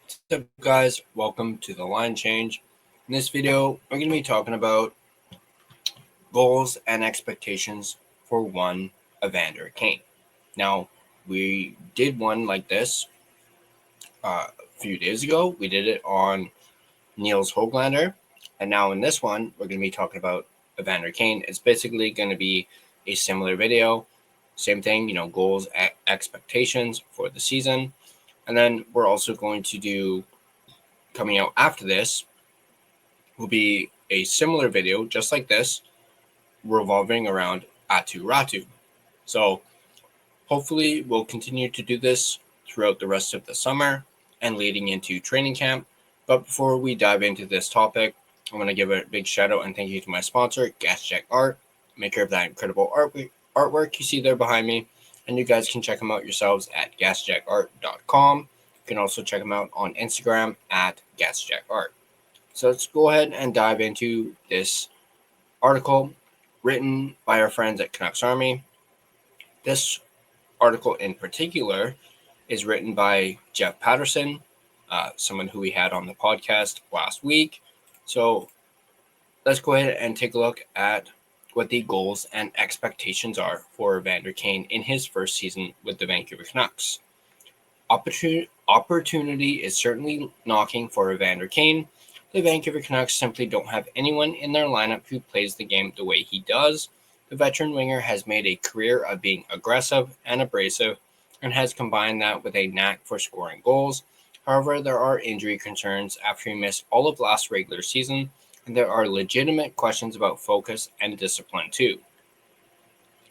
What's up, guys? Welcome to the line change. In this video, we're going to be talking about goals and expectations for one Evander Kane. Now, we did one like this a few days ago. We did it on Niels Höglander, and now in this one, we're going to be talking about Evander Kane. It's basically going to be a similar video. Same thing, goals, expectations for the season. And then we're also going to do, coming out after this, will be a similar video just like this, revolving around Atu Ratu. So hopefully we'll continue to do this throughout the rest of the summer and leading into training camp. But before we dive into this topic, I want to give a big shout out and thank you to my sponsor, Gassy Jack Art, maker of that incredible artwork you see there behind me. And you guys can check them out yourselves at gassjackart.com. You can also check them out on Instagram at gassjackart. So let's go ahead and dive into this article written by our friends at Canucks Army. This article in particular is written by Jeff Patterson, someone who we had on the podcast last week. So let's go ahead and take a look at what the goals and expectations are for Evander Kane in his first season with the Vancouver Canucks. Opportunity is certainly knocking for Evander Kane. The Vancouver Canucks simply don't have anyone in their lineup who plays the game the way he does. The veteran winger has made a career of being aggressive and abrasive and has combined that with a knack for scoring goals. However, there are injury concerns after he missed all of last regular season, and there are legitimate questions about focus and discipline too.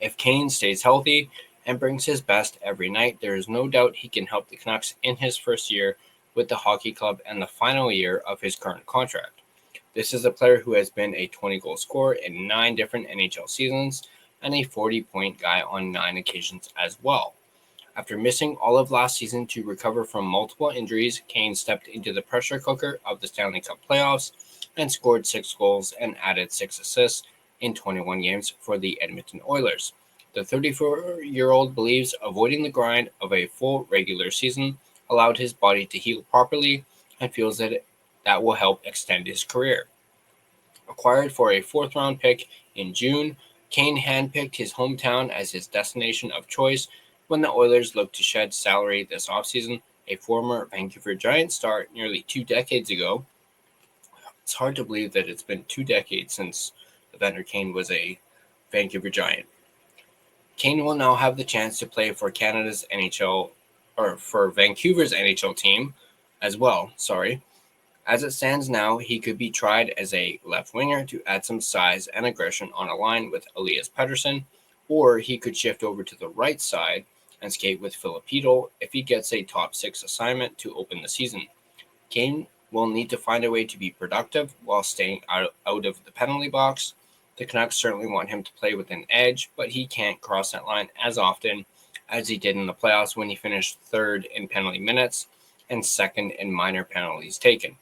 If Kane stays healthy and brings his best every night, there is no doubt he can help the Canucks in his first year with the hockey club and the final year of his current contract. This is a player who has been a 20-goal scorer in 9 different NHL seasons and a 40-point guy on 9 occasions as well. After missing all of last season to recover from multiple injuries, Kane stepped into the pressure cooker of the Stanley Cup playoffs and scored 6 goals and added 6 assists in 21 games for the Edmonton Oilers. The 34-year-old believes avoiding the grind of a full regular season allowed his body to heal properly and feels that will help extend his career. Acquired for a 4th-round pick in June, Kane handpicked his hometown as his destination of choice when the Oilers looked to shed salary this offseason. A former Vancouver Giants star nearly 2 decades ago. It's hard to believe that it's been 2 decades since Evander Kane was a Vancouver Giant. Kane will now have the chance to play for Canada's NHL, or for Vancouver's NHL team as well, As it stands now, he could be tried as a left winger to add some size and aggression on a line with Elias Pettersson, or he could shift over to the right side and skate with Filipino if he gets a top 6 assignment to open the season. Kane will need to find a way to be productive while staying out of the penalty box. The Canucks certainly want him to play with an edge, but he can't cross that line as often as he did in the playoffs when he finished 3rd in penalty minutes and 2nd in minor penalties taken.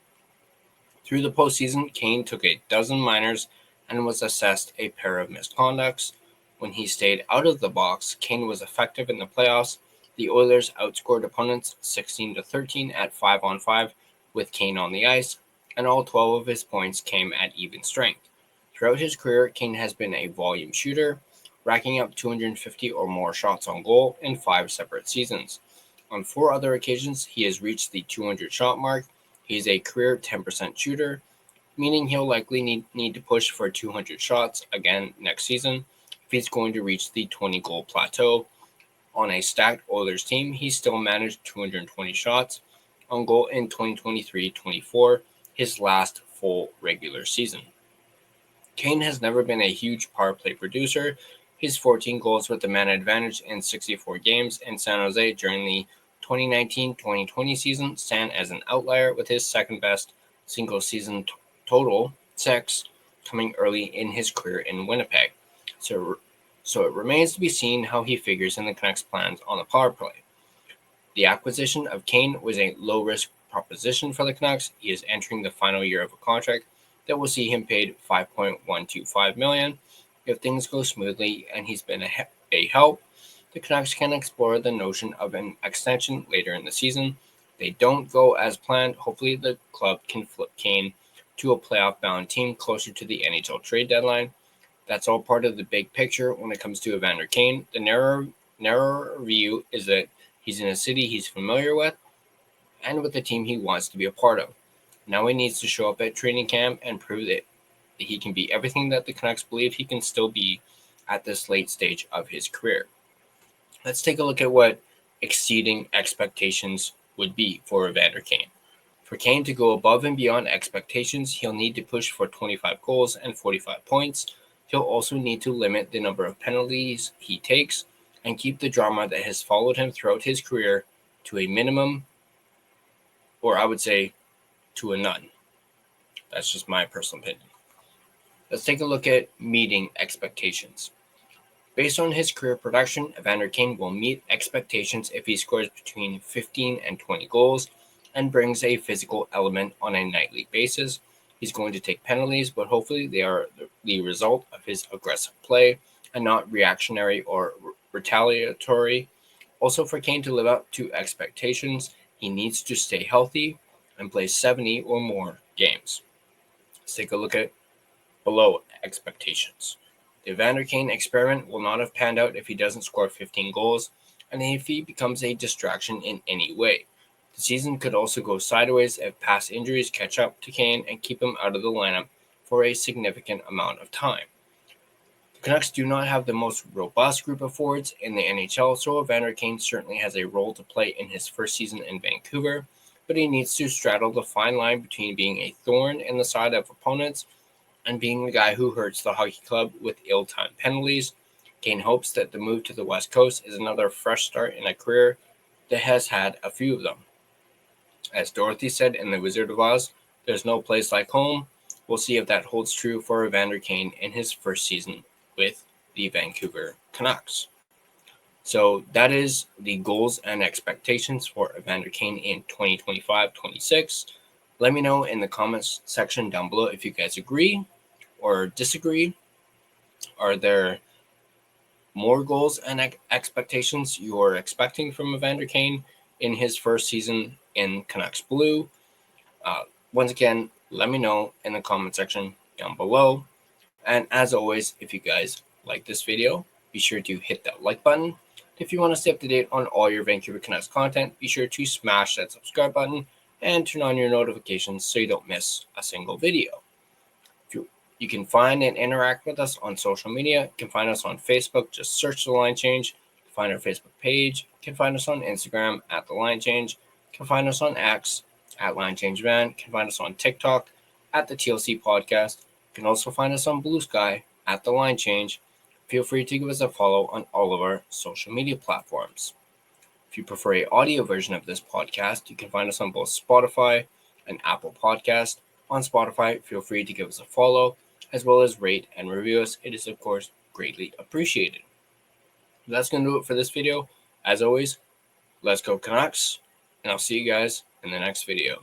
Through the postseason, Kane took a dozen minors and was assessed a pair of misconducts. When he stayed out of the box, Kane was effective in the playoffs. The Oilers outscored opponents 16-13 at 5-on-5 with Kane on the ice, and all 12 of his points came at even strength. Throughout his career, Kane has been a volume shooter, racking up 250 or more shots on goal in 5 separate seasons. On 4 other occasions, he has reached the 200-shot mark. He is a career 10% shooter, meaning he'll likely need to push for 200 shots again next season if he's going to reach the 20-goal plateau. On a stacked Oilers team, he still managed 220 shots on goal in 2023-24, his last full regular season. Kane has never been a huge power play producer. His 14 goals with the man advantage in 64 games in San Jose during the 2019-2020 season stand as an outlier, with his second best single season total, 6, coming early in his career in Winnipeg. So it remains to be seen how he figures in the Canucks' plans on the power play. The acquisition of Kane was a low-risk proposition for the Canucks. He is entering the final year of a contract that will see him paid $5.125 million. If things go smoothly and he's been a help, the Canucks can explore the notion of an extension later in the season. they don't go as planned, hopefully the club can flip Kane to a playoff-bound team closer to the NHL trade deadline. That's all part of the big picture when it comes to Evander Kane. The narrower view is that he's in a city he's familiar with and with the team he wants to be a part of. Now he needs to show up at training camp and prove that he can be everything that the Canucks believe he can still be at this late stage of his career. Let's take a look at what exceeding expectations would be for Evander Kane. For Kane to go above and beyond expectations, he'll need to push for 25 goals and 45 points. He'll also need to limit the number of penalties he takes and keep the drama that has followed him throughout his career to a minimum, or I would say to a none. That's just my personal opinion. Let's take a look at meeting expectations. Based on his career production, Evander Kane will meet expectations if he scores between 15 and 20 goals and brings a physical element on a nightly basis. He's going to take penalties, but hopefully they are the result of his aggressive play and not reactionary or retaliatory. Also, for Kane to live up to expectations, he needs to stay healthy and play 70 or more games. Let's take a look at below expectations. The Evander Kane experiment will not have panned out if he doesn't score 15 goals and if he becomes a distraction in any way. The season could also go sideways if past injuries catch up to Kane and keep him out of the lineup for a significant amount of time. The Canucks do not have the most robust group of forwards in the NHL, so Evander Kane certainly has a role to play in his first season in Vancouver, but he needs to straddle the fine line between being a thorn in the side of opponents and being the guy who hurts the hockey club with ill-timed penalties. Kane hopes that the move to the West Coast is another fresh start in a career that has had a few of them. As Dorothy said in The Wizard of Oz, there's no place like home. We'll see if that holds true for Evander Kane in his first season with the Vancouver Canucks. So that is the goals and expectations for Evander Kane in 2025-26. Let me know in the comments section down below if you guys agree or disagree. Are there more goals and expectations you're expecting from Evander Kane in his first season in Canucks Blue? Once again, let me know in the comment section down below. And as always, if you guys like this video, be sure to hit that like button. If you want to stay up to date on all your Vancouver Canucks content, be sure to smash that subscribe button and turn on your notifications so you don't miss a single video. You can find and interact with us on social media. You can find us on Facebook. Just search The Line Change. You can find our Facebook page. You can find us on Instagram at The Line Change. You can find us on X at Line Change Van. You can find us on TikTok at the TLC Podcast. You can also find us on Blue Sky at The Line Change. Feel free to give us a follow on all of our social media platforms. If you prefer an audio version of this podcast, you can find us on both Spotify and Apple Podcast. On Spotify, feel free to give us a follow, as well as rate and review us. It is, of course, greatly appreciated. That's going to do it for this video. As always, let's go Canucks, and I'll see you guys in the next video.